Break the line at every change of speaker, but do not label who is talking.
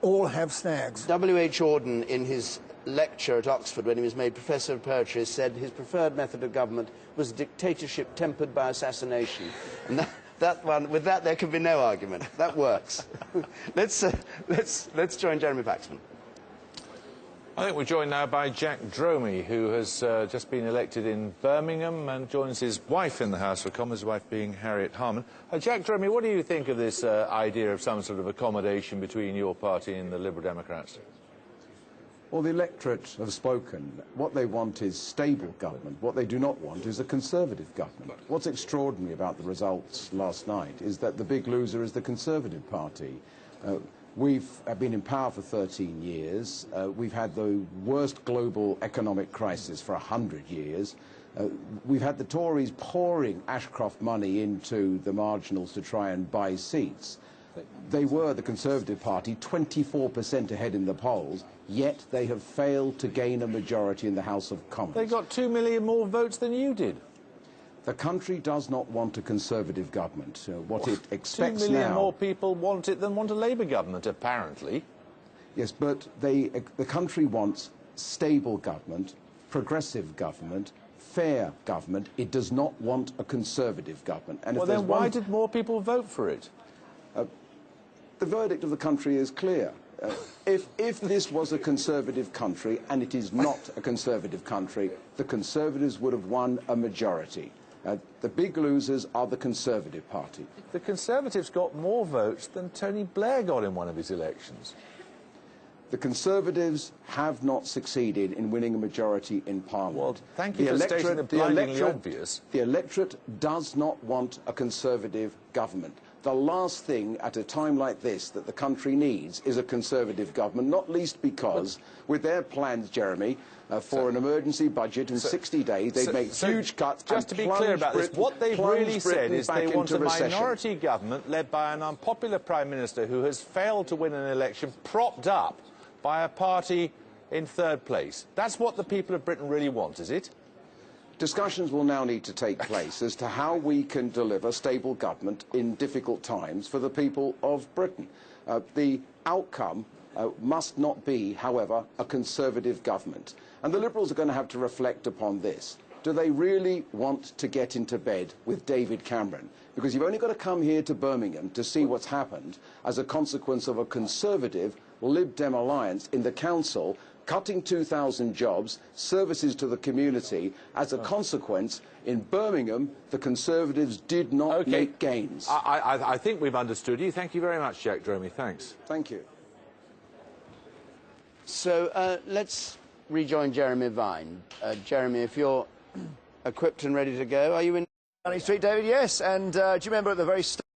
all have snags.
W.H. Auden, in his lecture at Oxford when he was made Professor of Poetry, said his preferred method of government was dictatorship tempered by assassination. And with that there can be no argument. That works. let's join Jeremy Paxman.
I think we're joined now by Jack Dromey, who has just been elected in Birmingham and joins his wife in the House of Commons, his wife being Harriet Harman. Jack Dromey, what do you think of this idea of some sort of accommodation between your party and the Liberal Democrats?
Well, the electorate have spoken. What they want is stable government. What they do not want is a Conservative government. What's extraordinary about the results last night is that the big loser is the Conservative Party. We've been in power for 13 years. We've had the worst global economic crisis for 100 years. We've had the Tories pouring Ashcroft money into the marginals to try and buy seats. They were, the Conservative Party, 24% ahead in the polls, yet they have failed to gain a majority in the House of Commons.
They got 2 million more votes than you did.
The country does not want a Conservative government. What it expects now...
2 million more people want it than want a Labour government, apparently.
Yes, but the country wants stable government, progressive government, fair government. It does not want a Conservative government. And
well, then why did more people vote for it?
The verdict of the country is clear. If this was a Conservative country, and it is not a Conservative country, the Conservatives would have won a majority. The big losers are the Conservative Party.
The Conservatives got more votes than Tony Blair got in one of his elections.
The Conservatives have not succeeded in winning a majority in Parliament.
Well, thank you for stating the blindingly obvious.
The electorate does not want a Conservative government. The last thing at a time like this that the country needs is a Conservative government, not least because, with their plans, Jeremy, for an emergency budget in 60 days, they'd make huge cuts.
Just to be clear about this, what they've really said is they want a minority government led by an unpopular Prime Minister who has failed to win an election, propped up by a party in third place. That's what the people of Britain really want, is it?
Discussions will now need to take place as to how we can deliver stable government in difficult times for the people of Britain. The outcome must not be, however, a Conservative government. And the Liberals are going to have to reflect upon this. Do they really want to get into bed with David Cameron? Because you've only got to come here to Birmingham to see what's happened as a consequence of a Conservative Lib Dem alliance in the council, cutting 2,000 jobs, services to the community. As a consequence, in Birmingham, the Conservatives did not make gains.
I think we've understood you. Thank you very much, Jack Dromey. Thanks.
Thank you.
So let's rejoin Jeremy Vine. Jeremy, if you're equipped and ready to go, are you in
Downing Street, David? Yes, and do you remember at the very start